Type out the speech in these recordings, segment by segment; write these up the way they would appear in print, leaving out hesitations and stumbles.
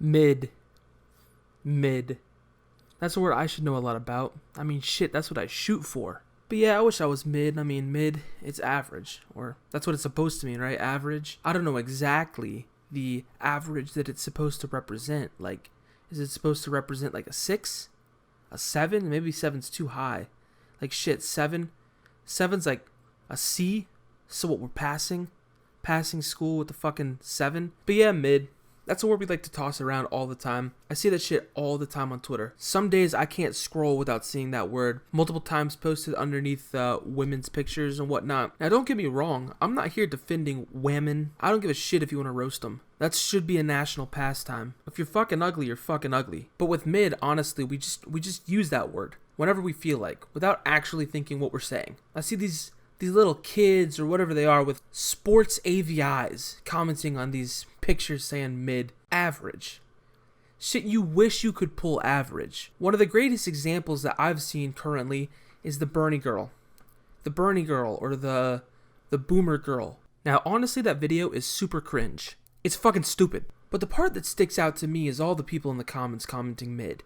Mid. Mid. That's a word I should know a lot about. I mean, shit, that's what I shoot for. But yeah, I wish I was mid. I mean, mid, it's average. Or that's what it's supposed to mean, right? Average. I don't know exactly the average that it's supposed to represent. Like, is it supposed to represent like a 6? A 7? Maybe 7's too high. Like, shit, 7? 7's like a C? So what, we're passing? Passing school with the fucking 7? But yeah, mid. That's a word we like to toss around all the time. I see that shit all the time on Twitter. Some days I can't scroll without seeing that word multiple times posted underneath women's pictures and whatnot. Now don't get me wrong, I'm not here defending women. I don't give a shit if you want to roast them. That should be a national pastime. If you're fucking ugly, you're fucking ugly. But with mid, honestly, we just use that word whenever we feel like, without actually thinking what we're saying. I see these little kids or whatever they are with sports AVIs commenting on these pictures saying mid. Average. Shit, you wish you could pull average. One of the greatest examples that I've seen currently is the Bernie girl. The Bernie girl or the boomer girl. Now, honestly, that video is super cringe. It's fucking stupid. But the part that sticks out to me is all the people in the comments commenting mid.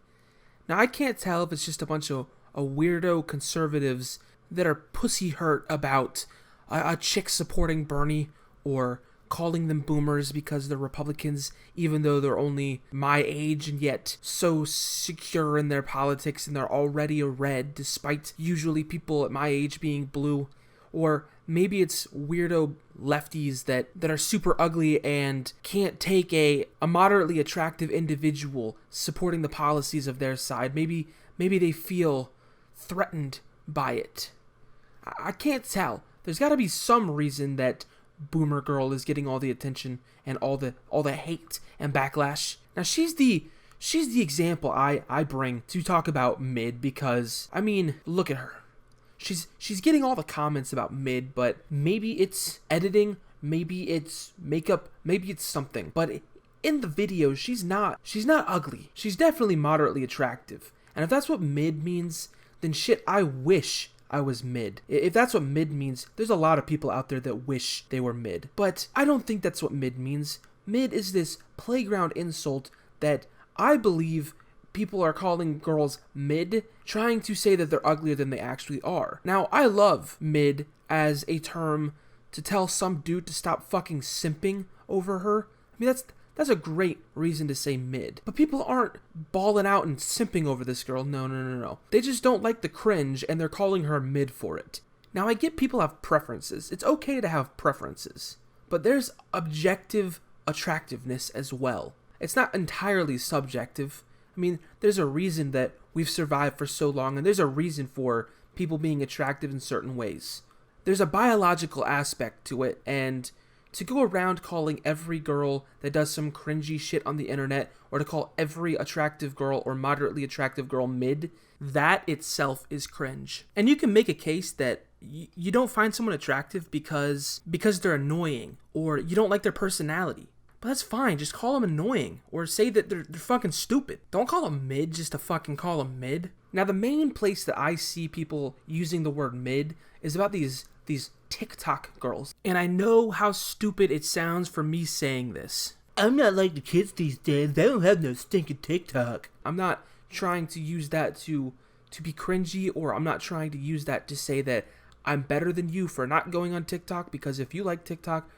Now, I can't tell if it's just a bunch of weirdo conservatives that are pussy hurt about a chick supporting Bernie or calling them boomers because they're Republicans, even though they're only my age and yet so secure in their politics and they're already a red, despite usually people at my age being blue. Or maybe it's weirdo lefties that are super ugly and can't take a moderately attractive individual supporting the policies of their side. Maybe they feel threatened by it. I can't tell. There's got to be some reason that boomer girl is getting all the attention and all the hate and backlash. Now she's the example I bring to talk about mid because, I mean, look at her. She's getting all the comments about mid, but maybe it's editing, maybe it's makeup, maybe it's something. But in the video, she's not ugly. She's definitely moderately attractive. And if that's what mid means, then shit, I wish I was mid. If that's what mid means, there's a lot of people out there that wish they were mid. But I don't think that's what mid means. Mid is this playground insult that I believe people are calling girls mid, trying to say that they're uglier than they actually are. Now, I love mid as a term to tell some dude to stop fucking simping over her. I mean, that's a great reason to say mid. But people aren't balling out and simping over this girl. No. They just don't like the cringe and they're calling her mid for it. Now, I get people have preferences. It's okay to have preferences. But there's objective attractiveness as well. It's not entirely subjective. I mean, there's a reason that we've survived for so long, and there's a reason for people being attractive in certain ways. There's a biological aspect to it, and to go around calling every girl that does some cringy shit on the internet, or to call every attractive girl or moderately attractive girl mid, that itself is cringe. And you can make a case that you don't find someone attractive because they're annoying, or you don't like their personality. But that's fine, just call them annoying, or say that they're fucking stupid. Don't call them mid just to fucking call them mid. Now, the main place that I see people using the word mid is about these TikTok girls. And I know how stupid it sounds for me saying this. I'm not like the kids these days, they don't have no stinking TikTok. I'm not trying to use that to be cringy, or I'm not trying to use that to say that I'm better than you for not going on TikTok, because if you like TikTok,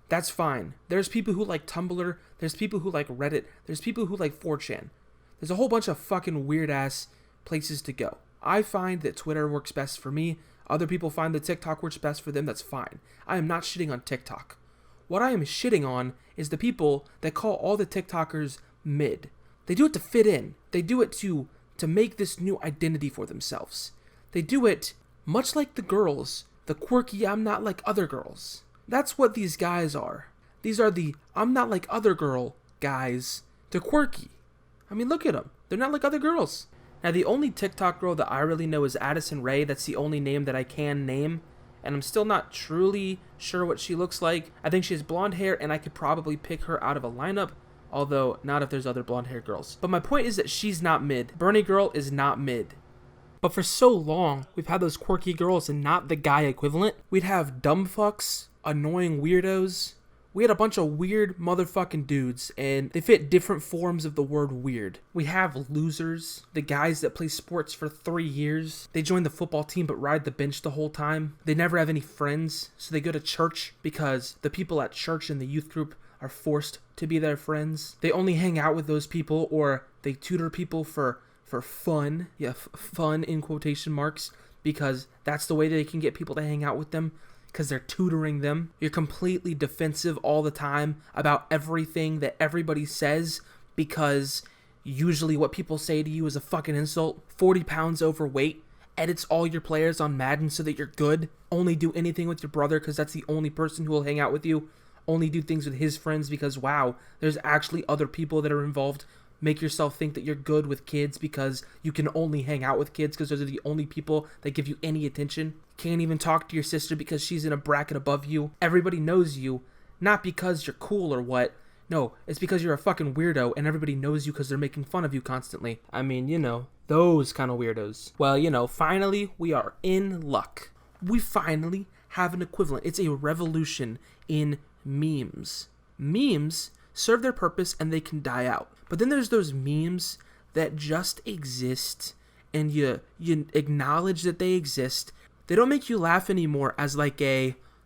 that's fine. There's people who like Tumblr, there's people who like Reddit, there's people who like 4chan. There's a whole bunch of fucking weird ass places to go. I find that Twitter works best for me. Other people find that TikTok works best for them. That's fine. I am not shitting on TikTok. What I am shitting on is the people that call all the TikTokers mid. They do it to fit in. They do it to make this new identity for themselves. They do it much like the girls, the quirky I'm not like other girls. That's what these guys are. These are the I'm not like other girl guys. They're quirky. I mean, look at them. They're not like other girls. Now, the only TikTok girl that I really know is Addison Rae. That's the only name that I can name. And I'm still not truly sure what she looks like. I think she has blonde hair, and I could probably pick her out of a lineup. Although, not if there's other blonde hair girls. But my point is that she's not mid. Bernie girl is not mid. But for so long, we've had those quirky girls and not the guy equivalent. We'd have dumb fucks, annoying weirdos, we had a bunch of weird motherfucking dudes, and they fit different forms of the word weird. We have losers, the guys that play sports for 3 years. They join the football team but ride the bench the whole time. They never have any friends, so they go to church because the people at church in the youth group are forced to be their friends. They only hang out with those people, or they tutor people for fun. Yeah, fun in quotation marks, because that's the way they can get people to hang out with them, because they're tutoring them. You're completely defensive all the time about everything that everybody says, because usually what people say to you is a fucking insult. 40 pounds overweight, edits all your players on Madden so that you're good. Only do anything with your brother because that's the only person who will hang out with you. Only do things with his friends because, wow, there's actually other people that are involved. Make yourself think that you're good with kids because you can only hang out with kids because those are the only people that give you any attention. Can't even talk to your sister because she's in a bracket above you. Everybody knows you, not because you're cool or what. No, it's because you're a fucking weirdo and everybody knows you because they're making fun of you constantly. I mean, those kind of weirdos. Well, finally, we are in luck. We finally have an equivalent. It's a revolution in memes. Memes serve their purpose and they can die out. But then there's those memes that just exist and you acknowledge that they exist. They don't make you laugh anymore as like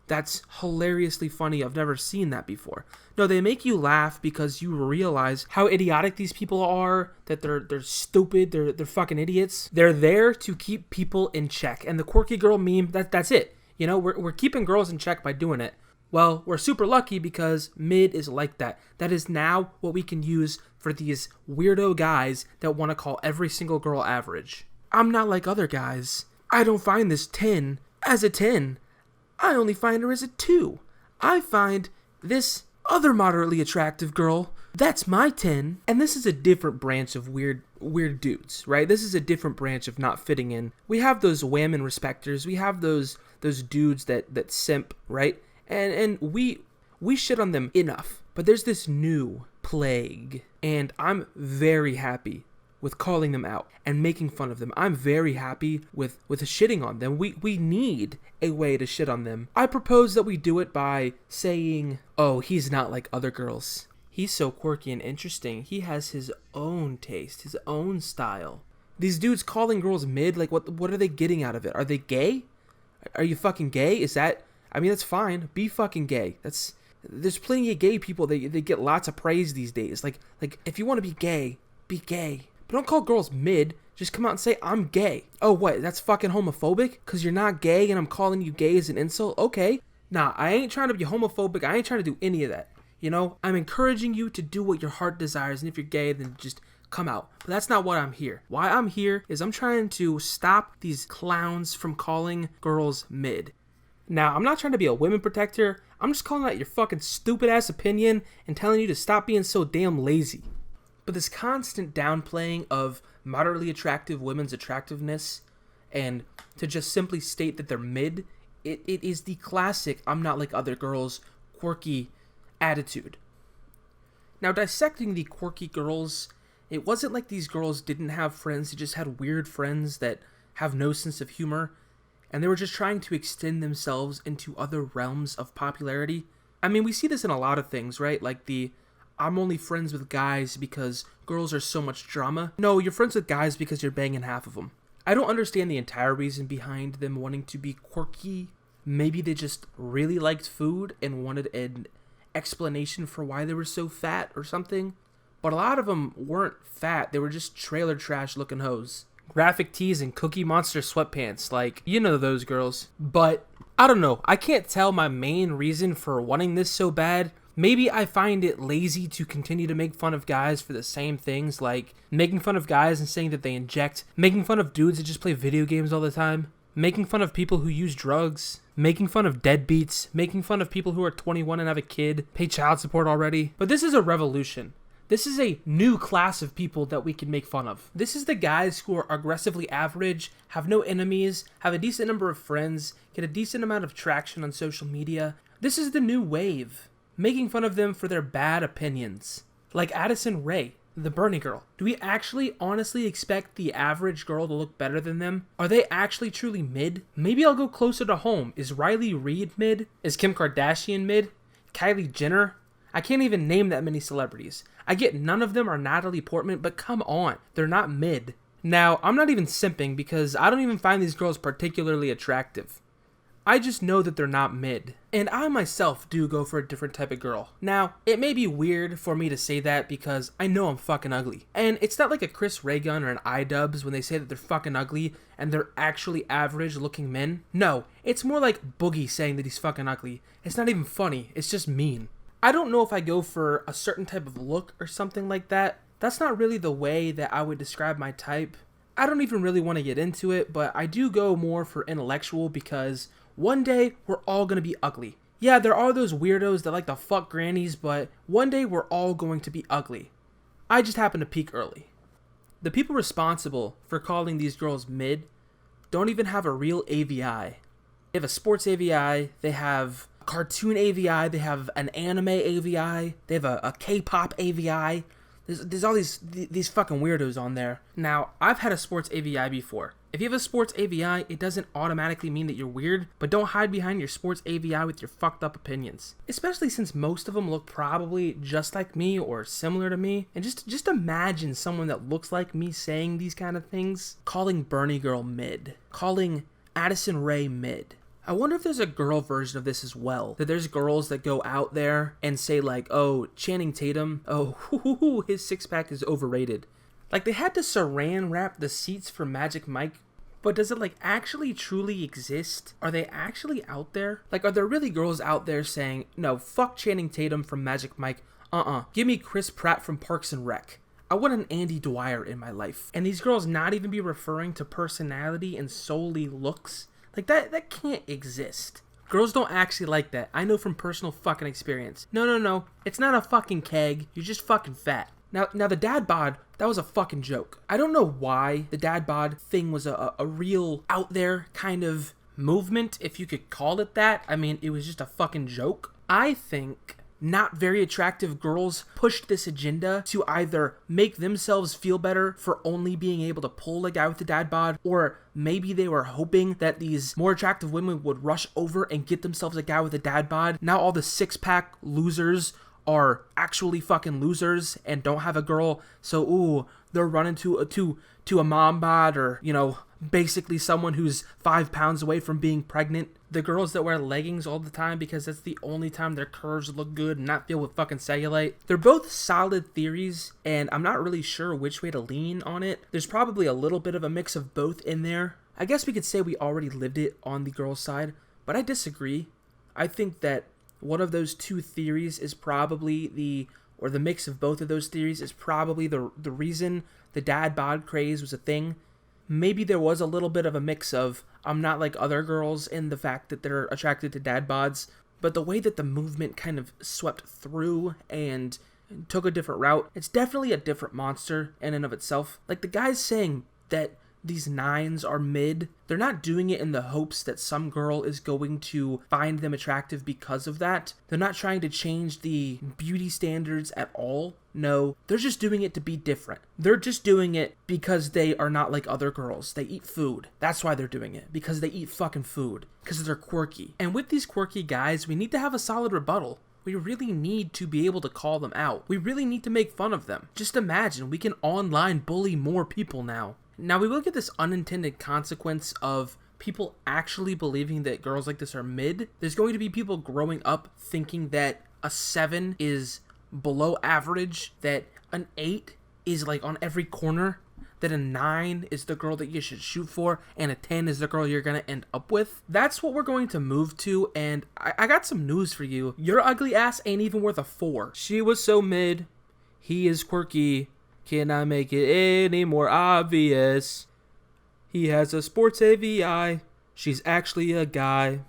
that's hilariously funny, I've never seen that before. No, they make you laugh because you realize how idiotic these people are, that they're stupid, they're fucking idiots. They're there to keep people in check. And the quirky girl meme, that's it. We're keeping girls in check by doing it. Well, we're super lucky because mid is like that. That is now what we can use for these weirdo guys that want to call every single girl average. I'm not like other guys. I don't find this 10 as a 10. I only find her as a 2. I find this other moderately attractive girl, that's my 10. And this is a different branch of weird dudes, right? This is a different branch of not fitting in. We have those whammon respecters. We have those dudes that simp, right? And we shit on them enough. But there's this new plague, and I'm very happy with calling them out and making fun of them. I'm very happy with shitting on them. We need a way to shit on them. I propose that we do it by saying, oh, he's not like other girls. He's so quirky and interesting. He has his own taste, his own style. These dudes calling girls mid, like what are they getting out of it? Are they gay? Are you fucking gay? That's fine. Be fucking gay. There's plenty of gay people. They get lots of praise these days. Like if you want to be gay, be gay. But don't call girls mid. Just come out and say, I'm gay. Oh, what? That's fucking homophobic? Because you're not gay and I'm calling you gay as an insult? Okay. Nah, I ain't trying to be homophobic. I ain't trying to do any of that. I'm encouraging you to do what your heart desires. And if you're gay, then just come out. But that's not why I'm here. Why I'm here is I'm trying to stop these clowns from calling girls mid. Now, I'm not trying to be a women protector. I'm just calling out your fucking stupid ass opinion and telling you to stop being so damn lazy. But this constant downplaying of moderately attractive women's attractiveness and to just simply state that they're mid, it is the classic I'm not like other girls quirky attitude. Now, dissecting the quirky girls, it wasn't like these girls didn't have friends. They just had weird friends that have no sense of humor. And they were just trying to extend themselves into other realms of popularity. I mean, we see this in a lot of things, right? Like I'm only friends with guys because girls are so much drama. No, you're friends with guys because you're banging half of them. I don't understand the entire reason behind them wanting to be quirky. Maybe they just really liked food and wanted an explanation for why they were so fat or something. But a lot of them weren't fat. They were just trailer trash looking hoes. Graphic tees and Cookie Monster sweatpants, those girls. But I don't know, I can't tell my main reason for wanting this so bad. Maybe I find it lazy to continue to make fun of guys for the same things, like making fun of guys and saying that they inject, making fun of dudes that just play video games all the time, making fun of people who use drugs, making fun of deadbeats, making fun of people who are 21 and have a kid, pay child support already. But this is a revolution. This is a new class of people that we can make fun of. This is the guys who are aggressively average, have no enemies, have a decent number of friends, get a decent amount of traction on social media. This is the new wave. Making fun of them for their bad opinions. Like Addison Rae, the Bernie girl. Do we actually honestly expect the average girl to look better than them? Are they actually truly mid? Maybe I'll go closer to home. Is Riley Reid mid? Is Kim Kardashian mid? Kylie Jenner. I can't even name that many celebrities. I get none of them are Natalie Portman, but come on, they're not mid. Now, I'm not even simping because I don't even find these girls particularly attractive. I just know that they're not mid. And I myself do go for a different type of girl. Now, it may be weird for me to say that because I know I'm fucking ugly. And it's not like a Chris Ray Gun or an iDubbbz when they say that they're fucking ugly and they're actually average looking men. No, it's more like Boogie saying that he's fucking ugly. It's not even funny, it's just mean. I don't know if I go for a certain type of look or something like that. That's not really the way that I would describe my type. I don't even really want to get into it, but I do go more for intellectual because one day we're all going to be ugly. Yeah, there are those weirdos that like to fuck grannies, but one day we're all going to be ugly. I just happen to peak early. The people responsible for calling these girls mid don't even have a real AVI. They have a sports AVI, they have a cartoon AVI, they have an anime AVI, they have a K-pop AVI. There's all these fucking weirdos on there. Now, I've had a sports AVI before. If you have a sports AVI, it doesn't automatically mean that you're weird, but don't hide behind your sports AVI with your fucked up opinions. Especially since most of them look probably just like me or similar to me. And just imagine someone that looks like me saying these kind of things. Calling Bernie Girl mid. Calling Addison Rae mid. I wonder if there's a girl version of this as well. That there's girls that go out there and say like, oh, Channing Tatum, oh, his six-pack is overrated. Like, they had to saran wrap the seats for Magic Mike, but does it like actually truly exist? Are they actually out there? Like, are there really girls out there saying, no, fuck Channing Tatum from Magic Mike, give me Chris Pratt from Parks and Rec. I want an Andy Dwyer in my life. And these girls not even be referring to personality and solely looks? Like, that can't exist. Girls don't actually like that. I know from personal fucking experience. No. It's not a fucking keg. You're just fucking fat. Now the dad bod, that was a fucking joke. I don't know why the dad bod thing was a real out there kind of movement, if you could call it that. I mean, it was just a fucking joke. I think not very attractive girls pushed this agenda to either make themselves feel better for only being able to pull a guy with the dad bod, or maybe they were hoping that these more attractive women would rush over and get themselves a guy with a dad bod. Now all the six-pack losers are actually fucking losers and don't have a girl, so they're running to a mom bod, or basically someone who's 5 pounds away from being pregnant. The girls that wear leggings all the time because that's the only time their curves look good and not filled with fucking cellulite. They're both solid theories, and I'm not really sure which way to lean on it. There's probably a little bit of a mix of both in there. I guess we could say we already lived it on the girls' side, but I disagree. I think that one of those two theories is probably the mix of both of those theories is probably the reason the dad bod craze was a thing. Maybe there was a little bit of a mix of I'm not like other girls in the fact that they're attracted to dad bods, but the way that the movement kind of swept through and took a different route, it's definitely a different monster in and of itself. Like, the guys saying that these nines are mid, they're not doing it in the hopes that some girl is going to find them attractive because of that. They're not trying to change the beauty standards at all. No, they're just doing it to be different. They're just doing it because they are not like other girls. They eat food. That's why they're doing it. Because they eat fucking food. Because they're quirky. And with these quirky guys, we need to have a solid rebuttal. We really need to be able to call them out. We really need to make fun of them. Just imagine, we can online bully more people now. Now, we will get this unintended consequence of people actually believing that girls like this are mid. There's going to be people growing up thinking that a 7 is below average, that an 8 is like on every corner, that a 9 is the girl that you should shoot for, and a 10 is the girl you're going to end up with. That's what we're going to move to, and I got some news for you. Your ugly ass ain't even worth a 4. She was so mid. He is quirky. Can I make it any more obvious? He has a sports AVI. She's actually a guy.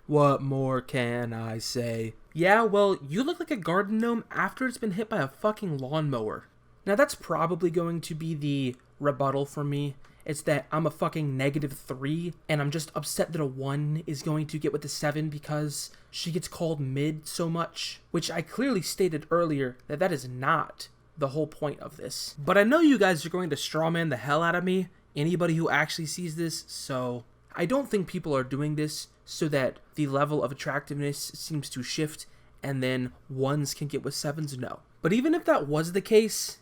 What more can I say? Yeah, well, you look like a garden gnome after it's been hit by a fucking lawnmower. Now, that's probably going to be the rebuttal for me. It's that I'm a fucking -3, and I'm just upset that a 1 is going to get with the 7 because she gets called mid so much, which I clearly stated earlier that is not the whole point of this. But I know you guys are going to strawman the hell out of me, anybody who actually sees this, so I don't think people are doing this so that the level of attractiveness seems to shift and then ones can get with sevens? No. But even if that was the case,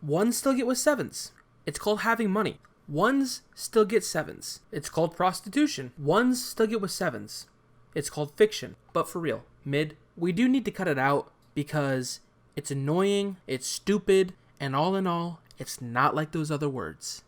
ones still get with sevens. It's called having money. Ones still get sevens. It's called prostitution. Ones still get with sevens. It's called fiction. But for real, mid, we do need to cut it out because it's annoying, it's stupid, and all in all, it's not like those other words.